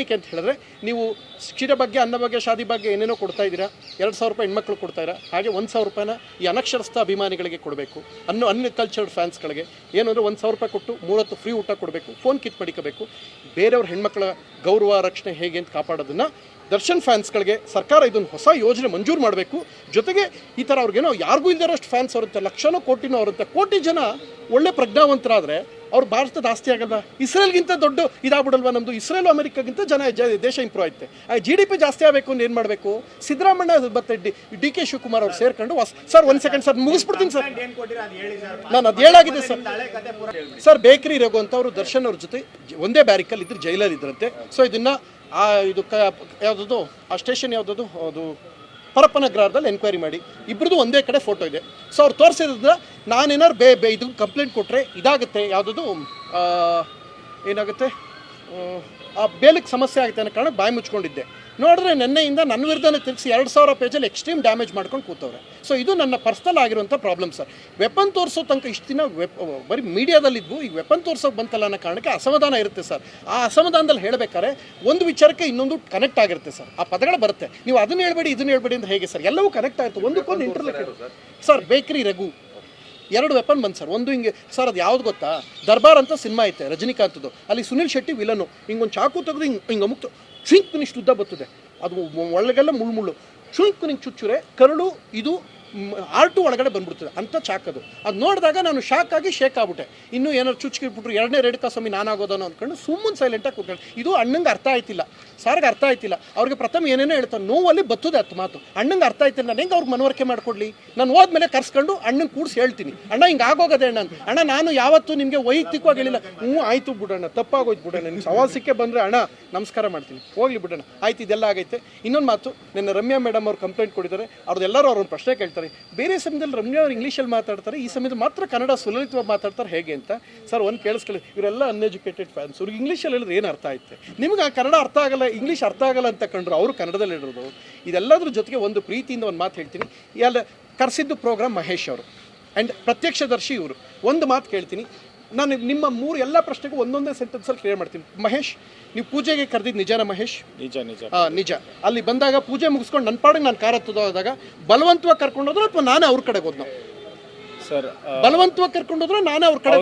ಏನಕ್ಕೆ ಅಂತ ಹೇಳಿದ್ರೆ ನೀವು ಕ್ಷೀರ ಬಗ್ಗೆ ಅನ್ನ ಬಗ್ಗೆ ಶಾದಿ ಬಗ್ಗೆ ಏನೇನೋ ಕೊಡ್ತಾ ಇದ್ದೀರಾ, 2,000 ರೂಪಾಯಿ ಹೆಣ್ಮಕ್ಳು ಕೊಡ್ತಾ ಇದ್ದೀರಾ, ಹಾಗೆ 1,000 ರೂಪಾಯಿನ ಈ ಅನಕ್ಷರಸ್ಥ ಅಭಿಮಾನಿಗಳಿಗೆ ಕೊಡಬೇಕು, ಅನ್ಕಲ್ಚರ್ಡ್ ಫ್ಯಾನ್ಸ್ಗಳಿಗೆ ಏನು ಅಂದರೆ 1,000 ರೂಪಾಯಿ ಕೊಟ್ಟು 3 ಹೊತ್ತು ಫ್ರೀ ಊಟ ಕೊಡಬೇಕು, ಫೋನ್ ಕಿತ್ ಪಡಿಕೋಬೇಕು. ಬೇರೆಯವ್ರ ಹೆಣ್ಮಕ್ಳ ಗೌರವ ರಕ್ಷಣೆ ಹೇಗೆ ಅಂತ ಕಾಪಾಡೋದನ್ನು ದರ್ಶನ್ ಫ್ಯಾನ್ಸ್ಗಳಿಗೆ ಸರ್ಕಾರ ಇದೊಂದು ಹೊಸ ಯೋಜನೆ ಮಂಜೂರು ಮಾಡಬೇಕು. ಜೊತೆಗೆ ಈ ಥರ ಅವ್ರಿಗೇನೋ ಯಾರಿಗೂ ಇಲ್ದಿರೋಷ್ಟು ಫ್ಯಾನ್ಸ್ ಅವರಂತೆ, ಲಕ್ಷನೋ ಕೋಟಿನೋ ಅವರಂತೆ. ಕೋಟಿ ಜನ ಒಳ್ಳೆ ಪ್ರಜ್ಞಾವಂತರಾದರೆ ಅವ್ರು ಭಾರತದ ಆಸ್ತಿ ಆಗಲ್ವಾ? ಇಸ್ರೇಲ್ಗಿಂತ ದೊಡ್ಡ ಇದಾಗ್ಬಿಡಲ್ವಾ ನಮ್ಮದು? ಇಸ್ರೇಲು ಅಮೆರಿಕಾಗಿಂತ ದೇಶ ಇಂಪ್ರೂವ್ ಆಯ್ತೆ. GDP ಜಾಸ್ತಿ ಆಗಬೇಕು ಅಂದ್ರೆ ಏನು ಮಾಡಬೇಕು? ಸಿದ್ದರಾಮಣ್ಣ ಮತ್ತು DK ಶಿವಕುಮಾರ್ ಅವ್ರು ಸೇರ್ಕೊಂಡು ಸರ್ 1 ಸೆಕೆಂಡ್ ಸರ್ ಮುಗಿಸ್ಬಿಡ್ತೀನಿ ಸರ್, ನಾನು ಅದು ಹೇಳಾಗಿದೆ ಸರ್. ಬೇಕರಿ ರಘು ಅಂತ ಅವರು ದರ್ಶನ್ ಅವ್ರ ಜೊತೆ ಒಂದೇ ಬ್ಯಾರಿಕಲ್ಲಿ ಇದ್ರು, ಜೈಲಲ್ಲಿ ಇದ್ರಂತೆ. ಸೊ ಇದನ್ನು ಇದು ಯಾವುದದು ಆ ಸ್ಟೇಷನ್ ಯಾವುದದು ಅದು ಪರಪ್ಪನಗ್ರಹದಲ್ಲಿ ಎನ್ಕ್ವೈರಿ ಮಾಡಿ, ಇಬ್ಬರದು ಒಂದೇ ಕಡೆ ಫೋಟೋ ಇದೆ. ಸೊ ಅವ್ರು ತೋರಿಸಿದ್ರೆ ನಾನೇನಾರು ಇದು ಕಂಪ್ಲೇಂಟ್ ಕೊಟ್ಟರೆ ಇದಾಗುತ್ತೆ, ಯಾವುದದು ಏನಾಗುತ್ತೆ ಆ ಬೇಲಿಗೆ ಸಮಸ್ಯೆ ಆಗುತ್ತೆ ಅನ್ನೋ ಕಾರಣ ಬಾಯಿ ಮುಚ್ಕೊಂಡಿದ್ದೆ. ನೋಡಿದ್ರೆ ನೆನ್ನೆಯಿಂದ ನನ್ನ ವಿರುದ್ಧನೇ ತಿರುಗಿಸಿ 2,000 ಪೇಜಲ್ಲಿ ಎಕ್ಸ್ಟ್ರೀಮ್ ಡ್ಯಾಮೇಜ್ ಮಾಡ್ಕೊಂಡು ಕೂತವ್ರೆ. ಸೊ ಇದು ನನ್ನ ಪರ್ಸ್ನಲ್ ಆಗಿರುವಂಥ ಪ್ರಾಬ್ಲಮ್ ಸರ್. ವೆಪನ್ ತೋರಿಸೋ ತನಕ ಇಷ್ಟು ದಿನ ಬರೀ ಮೀಡಿಯಾದಲ್ಲಿದ್ವು, ಈಗ ವೆಪನ್ ತೋರಿಸೋಕೆ ಬಂತಲ್ಲ ಅನ್ನೋ ಕಾರಣಕ್ಕೆ ಅಸಮಾಧಾನ ಇರುತ್ತೆ ಸರ್. ಆ ಅಸಮಾಧಾನದಲ್ಲಿ ಹೇಳಬೇಕಾದ್ರೆ ಒಂದು ವಿಚಾರಕ್ಕೆ ಇನ್ನೊಂದು ಕನೆಕ್ಟ್ ಆಗಿರುತ್ತೆ ಸರ್, ಆ ಪದಗಳು ಬರುತ್ತೆ. ನೀವು ಅದನ್ನು ಹೇಳ್ಬೇಡಿ ಇದನ್ನು ಹೇಳ್ಬೇಡಿ ಅಂತ ಹೇಗೆ ಸರ್? ಎಲ್ಲವೂ ಕನೆಕ್ಟ್ ಆಯಿತು, ಒಂದಕ್ಕೊಂದು interlink sir. Bakery Raghu 2 weapon ಬಂದು ಸರ್. ಒಂದು ಹಿಂಗೆ ಸರ್, ಅದು ಯಾವ್ದು ಗೊತ್ತಾ? ದರ್ಬಾರ್ ಅಂತ ಸಿನಿಮಾ ಐತೆ ರಜನಿಕಾಂತದ್ದು, ಅಲ್ಲಿ ಸುನಿಲ್ ಶೆಟ್ಟಿ ವಿಲನು. ಹಿಂಗೊಂದು ಚಾಕು ತೆಗೆದು ಹಿಂಗೆ ಅಮುಕ್ತು ಶುಂಕ್ ನಿಷ್ಟು ಉದ್ದ ಬರ್ತದೆ, ಅದು ಒಳಗೆಲ್ಲ ಮುಳ್ಳು ಶುಂಕ್ ನಿಂಗೆ ಚುಚ್ಚುರೆ ಕರಳು ಇದು ಆರ್ಟು ಒಳಗಡೆ ಬಂದ್ಬಿಡ್ತದೆ ಅಂತ ಚಾಕದು. ಅದು ನೋಡಿದಾಗ ನಾನು ಶಾಕ್ ಆಗಿ ಶೇಕ್ ಆಗ್ಬಿಟ್ಟೆ. ಇನ್ನೂ ಏನಾರು ಚುಚ್ಚಿಬಿಟ್ರು 2ನೇ ರೇಣುಕಾ ಸ್ವಾಮಿ ನಾನಾಗೋದನೋ ಅಂದ್ಕೊಂಡು ಸುಮ್ಮನೆ ಸೈಲೆಂಟಾಗಿ ಕೂತ್ಕೊಂಡು. ಇದು ಅಣ್ಣಂಗೆ ಅರ್ಥ ಆಯ್ತಿಲ್ಲ, ಸಾರ್ಗೆ ಅರ್ಥ ಆಯ್ತಿಲ್ಲ. ಅವ್ರಿಗೆ ಪ್ರಥಮ ಏನೇನೋ ಹೇಳ್ತಾರೆ, ನೋವಲ್ಲಿ ಬರ್ತದೆ ಹತ್ತು ಮಾತು. ಅಣ್ಣಂಗೆ ಅರ್ಥ ಆಯ್ತಿಲ್ಲ, ನಾನು ಹೆಂಗೆ ಅವ್ರಿಗೆ ಮನವರಿಕೆ ಮಾಡ್ಕೊಡ್ಲಿ? ನಾನು ಹೋದ್ಮೇಲೆ ಕರ್ಸ್ಕೊಂಡು ಅಣ್ಣಂಗೆ ಕೂಡಿಸಿ ಹೇಳ್ತೀನಿ, ಅಣ್ಣ ಹಿಂಗೆ ಆಗೋಗದೆ ಅಣ್ಣ ನಾನು ಯಾವತ್ತೂ ನಿಮಗೆ ವೈಯಕ್ತಿಕವಾಗಿ ಹೇಳಿಲ್ಲ. ಆಯಿತು ಬಿಡೋಣ, ತಪ್ಪಾಗೋಯ್ತು ಬಿಡೋಣ, ನಿಮ್ಗೆ ಸವಾಲ್ ಸಿಕ್ಕೇ ಬಂದರೆ ಅಣ್ಣ ನಮಸ್ಕಾರ ಮಾಡ್ತೀನಿ, ಹೋಗ್ಲಿ ಬಿಡೋಣ, ಆಯ್ತು ಇದೆಲ್ಲ ಆಗೈತೆ. ಇನ್ನೊಂದು ಮಾತು, ನಿನ್ನೆ ರಮ್ಯಾ ಮೇಡಮ್ ಅವ್ರು ಕಂಪ್ಲೇಂಟ್ ಕೊಟ್ಟಿದ್ದಾರೆ, ಅವ್ರದ್ದೆಲ್ಲರೂ ಅವ್ರನ್ನ ಪ್ರಶ್ನೆ ಕೇಳ್ತಾರೆ. ಬೇರೆ ಸಮಯದಲ್ಲಿ ರಮ್ಯಾ ಅವ್ರು ಇಂಗ್ಲೀಷಲ್ಲಿ ಮಾತಾಡ್ತಾರೆ, ಈ ಸಮಯದಲ್ಲಿ ಮಾತ್ರ ಕನ್ನಡ ಸುಲಲಿತವಾಗಿ ಮಾತಾಡ್ತಾರೆ ಹೇಗೆ ಅಂತ. ಸರ್ ಒಂದು ಕೇಳಿಸ್ಕೊಳ್ಳಿ, ಇವರೆಲ್ಲ ಅನ್ಎಜುಕೇಟೆಡ್ ಫ್ಯಾನ್ಸ್, ಅವ್ರಿಗೆ ಇಂಗ್ಲೀಷಲ್ಲಿ ಹೇಳಿದ್ರೆ ಏನು ಅರ್ಥ ಆಯ್ತು? ನಿಮ್ಗೆ ಕನ್ನಡ ಅರ್ಥ ಆಗಲ್ಲ, ಇಂಗ್ಲೀಷ್ ಅರ್ಥ ಆಗಲ್ಲ ಅಂತ ಕಂಡ್ರು ಅವರು ಕನ್ನಡದಲ್ಲಿ ಹೇಳಿರೋದು. ಇದೆಲ್ಲದ್ರ ಜೊತೆಗೆ ಒಂದು ಪ್ರೀತಿಯಿಂದ ಒಂದು ಮಾತು ಹೇಳ್ತೀನಿ. ಎಲ್ಲ ಕರೆಸಿದ್ದು ಪ್ರೋಗ್ರಾಮ್ ಮಹೇಶ್ ಅವರು ಆ್ಯಂಡ್ ಪ್ರತ್ಯಕ್ಷದರ್ಶಿ ಇವರು. ಒಂದು ಮಾತು ಕೇಳ್ತೀನಿ, ನಾನು ನಿಮ್ಮ 3 ಎಲ್ಲ ಪ್ರಶ್ನೆಗೂ ಒಂದೊಂದೇ ಸೆಂಟೆನ್ಸಲ್ಲಿ ಕ್ಲಿಯರ್ ಮಾಡ್ತೀನಿ. ಮಹೇಶ್, ನೀವು ಪೂಜೆಗೆ ಕರೆದಿದ್ದು ನಿಜನ ಮಹೇಶ್? ನಿಜ. ಅಲ್ಲಿ ಬಂದಾಗ ಪೂಜೆ ಮುಗಿಸ್ಕೊಂಡು ನನ್ನ ಪಾಡಿಗೆ ನಾನು ಕಾರ್ ಹತ್ತೋದಾಗ ಬಲವಂತವಾಗಿ ಕರ್ಕೊಂಡೋದ್ರೆ ಅಥವಾ ನಾನೇ ಅವ್ರ ಕಡೆಗೆ ಹೋದ್ನೋ? ಸರ್ ಬಲವಂತವಾಗಿ ಕರ್ಕೊಂಡೋದ್ರೆ ನಾನೇ ಅವ್ರ ಕಡೆ